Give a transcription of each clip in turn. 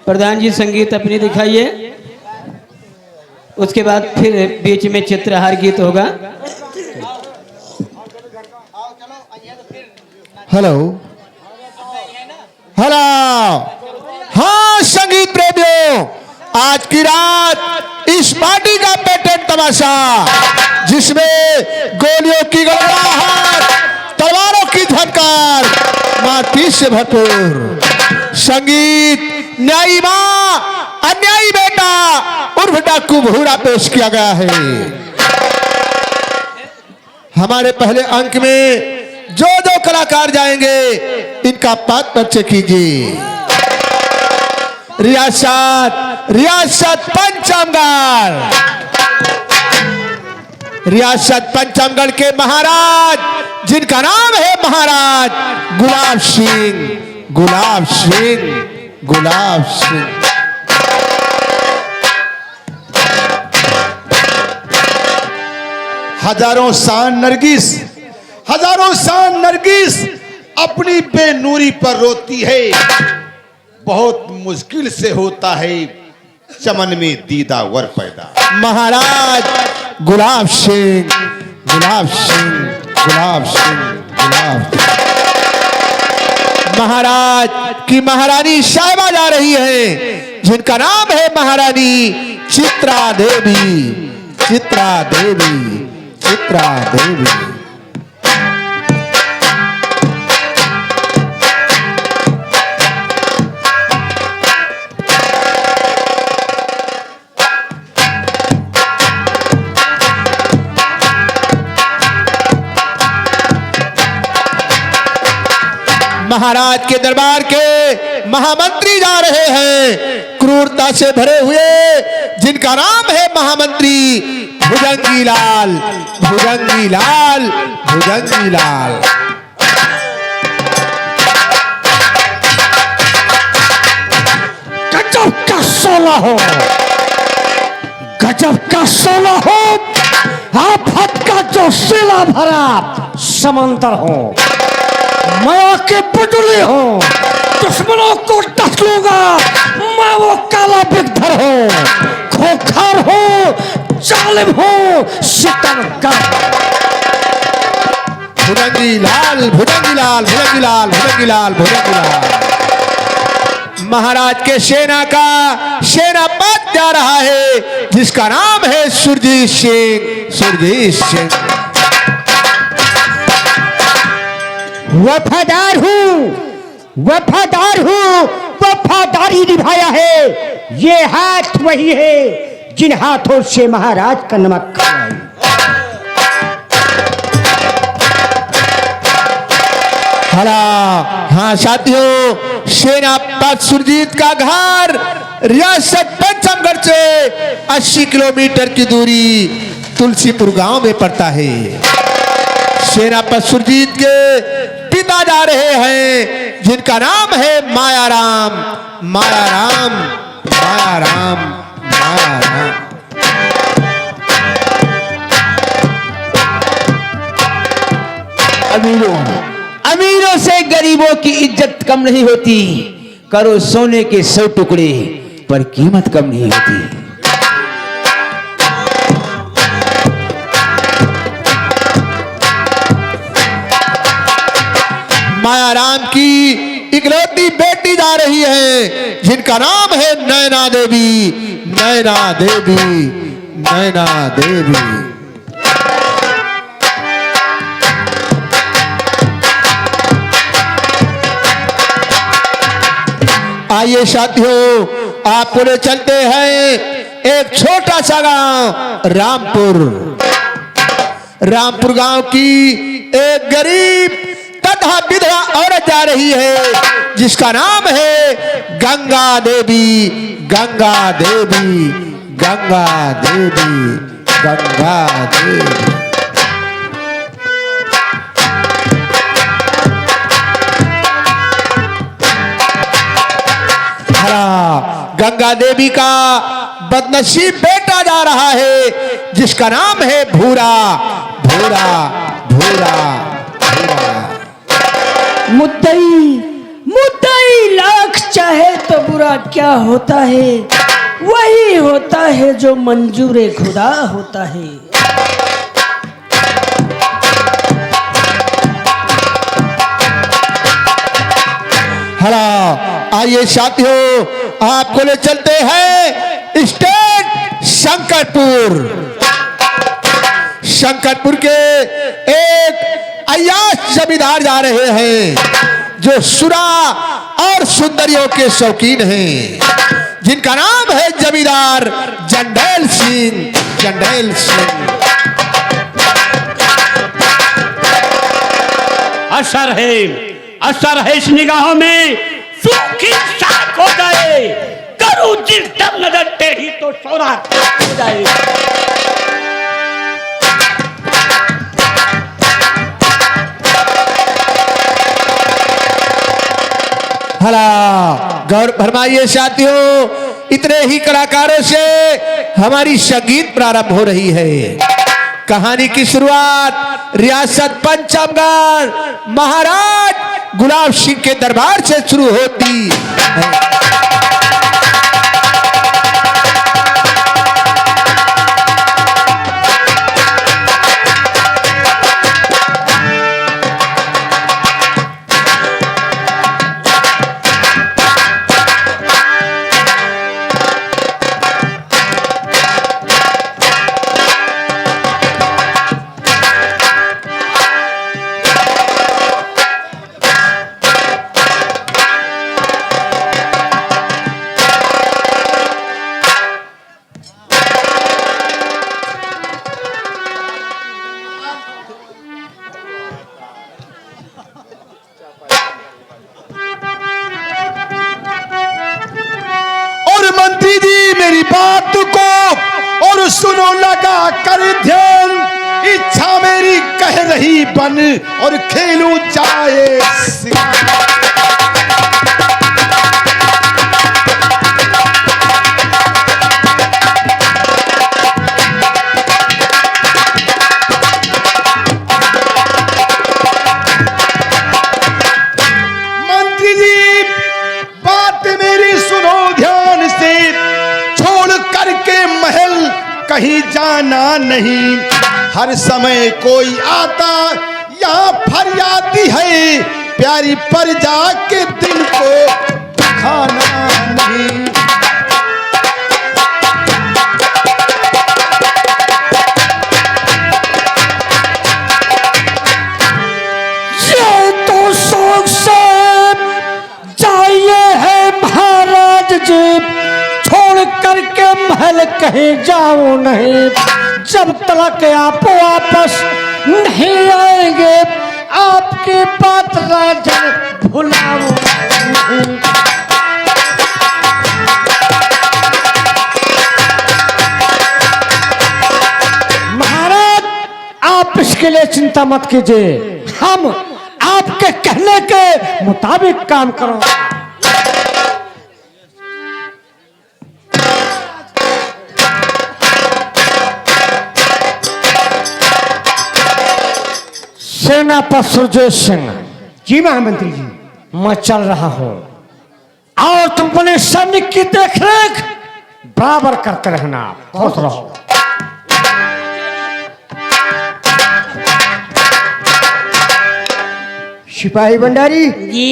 प्रधान जी संगीत अपनी दिखाइए, उसके बाद फिर बीच में चित्रहार गीत होगा। हेलो हेलो, हाँ संगीत प्रेमियों, आज की रात इस पार्टी का पैटर्न तमाशा, जिसमें गोलियों की गड़गड़ाहट, तलवारों की झनकार, माटी से भरपूर संगीत, न्यायी मां अन्यायी बेटा उर्फ डाकू भूरा पेश किया गया है। हमारे पहले अंक में जो जो कलाकार जाएंगे इनका पात परिचय कीजिए। रियासत पंचमगढ़, रियासत पंचमगढ़ के महाराज, जिनका नाम है महाराज गुलाब सिंह, गुलाब सिंह, गुलाब सिंह। हजारों शान नरगिस अपनी बेनूरी पर रोती है। बहुत मुश्किल से होता है चमन में दीदावर पैदा। महाराज गुलाब सिंह, गुलाब सिंह, गुलाब सिंह, गुलाब महाराज की महारानी साहिबा जा रही है, जिनका नाम है महारानी चित्रा देवी, चित्रा देवी, चित्रा देवी। महाराज के दरबार के महामंत्री जा रहे हैं, क्रूरता से भरे हुए, जिनका नाम है महामंत्री भुजंगी लाल, भुजंगी लाल, भुजंगी लाल। गजब का सोना हो, गजब का सोना हो, आफत का जो सिला भरा समंदर हो, माया के पुतले हो, दुश्मनों को टस लूंगा, मैं वो काला बिगधर हो, खोखार हो, जालिम हो, सितमगर। भुजंगी लाल, भुजंगी लाल, भुजंगी लाल, भुजंगी लाल, भुजंगी लाल। महाराज के सेना का सेनापति जा रहा है, जिसका नाम है सुरजीत सिंह, सुरजीत सिंह। वफादार हूँ, वफादार हूँ, वफादारी निभाया है, ये हाथ वही है जिन हाथों से महाराज का नमक खाया। हाँ साथियों, सेनापति सुरजीत का घर रियासत पंचमगढ़ से 80 किलोमीटर की दूरी तुलसीपुर गांव में पड़ता है। सेनापति सुरजीत के पिता जा रहे हैं, जिनका नाम है मायाराम, मायाराम, मायाराम, मायाराम। अमीरों से गरीबों की इज्जत कम नहीं होती, करो सोने के 100 टुकड़े पर कीमत कम नहीं होती। मायाराम की इकलौती बेटी जा रही है, जिनका नाम है नैना देवी, नैना देवी, नैना देवी। आइए साथियों, आप पूरे चलते हैं एक छोटा सा गांव रामपुर। रामपुर गांव की एक गरीब तथा विधवा औरत जा रही है, जिसका नाम है गंगा देवी, गंगा देवी, गंगा देवी, गंगा देवी। गंगा देवी का बदनसीब बेटा जा रहा है, जिसका नाम है भूरा, भूरा, भूरा, भूरा। मुद्दई मुद्दाई लाख चाहे तो बुरा क्या होता है, वही होता है जो मंजूर खुदा होता है। हला आइए साथियों, आपको ले चलते हैं स्टेट शंकरपुर। शंकरपुर के एक अय्याश जमींदार जा रहे हैं जो सुरा और सुंदरियों के शौकीन हैं, जिनका नाम है जमींदार जंडेल सिंह। जंडेल सिंह असर है इस निगाहों में, सूखी साख हो गए, करूं जिस दम नजर टेढ़ी तो सोना हो जाए। हला गौर फरमाइए साथियों, इतने ही कलाकारों से हमारी संगीत प्रारंभ हो रही है। कहानी की शुरुआत रियासत पंचमगढ़ महाराज गुलाब सिंह के दरबार से शुरू होती है। बात को और सुनो लगा कर ध्यान, इच्छा मेरी कह रही बन और खेलूं जाए मंत्री जी, बात मेरी सुनो ध्यान से, छोड़ करके महल कहीं जाना नहीं। हर समय कोई आता यहाँ फरियादी है, प्यारी प्रजा के दिल को खाना नहीं। तो शौक से जाइए है महाराज जी, छोड़ करके महल कहीं जाओ नहीं। जब तक आप वापस नहीं आएंगे, आपकी बात राजन भुलाओ नहीं। महाराज, आप इसके लिए चिंता मत कीजिए, हम आपके कहने के मुताबिक काम करो। सेनापति सुरजेश सिंह। जी महामंत्री जी। मैं चल रहा हूं और तुम अपने सैनिक की देखरेख बराबर करते रहना। बहुत रहो। सिपाही भंडारी जी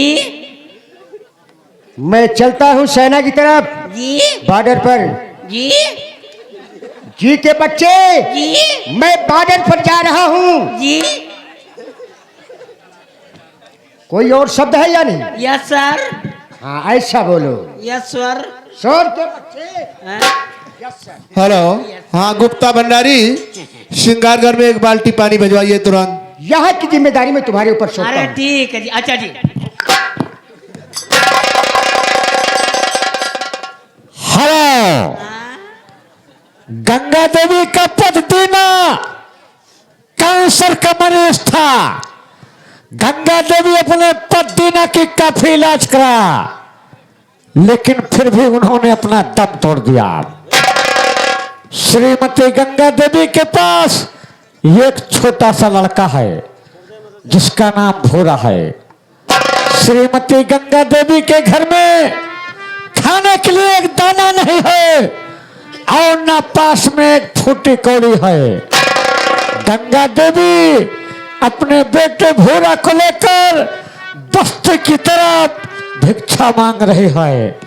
मैं चलता हूँ सेना की तरफ जी बॉर्डर पर। जी जी के बच्चे, जी मैं बॉर्डर पर जा रहा हूँ। जी कोई और शब्द है या नहीं? Yes sir. हाँ ऐसा बोलो। Yes sir. सर के बच्चे। हाँ? Yes sir. हेलो, हाँ गुप्ता भंडारी, श्रृंगारगढ़ में एक बाल्टी पानी भिजवाइए तुरंत। यहाँ की जिम्मेदारी में तुम्हारे ऊपर सौंपता अरे हूँ। ठीक है जी। अच्छा जी। हेलो, गंगा देवी का पद देना कैंसर का मरीज था। गंगा देवी अपने पद देना की काफी इलाज करा, लेकिन फिर भी उन्होंने अपना दम तोड़ दिया। श्रीमती गंगा देवी के पास एक छोटा सा लड़का है जिसका नाम भोरा है। श्रीमती गंगा देवी के घर में खाने के लिए एक दाना नहीं है और ना पास में एक फूटी कौड़ी है। गंगा देवी अपने बेटे भोरा को लेकर बस्ती की तरफ भिक्षा मांग रही है।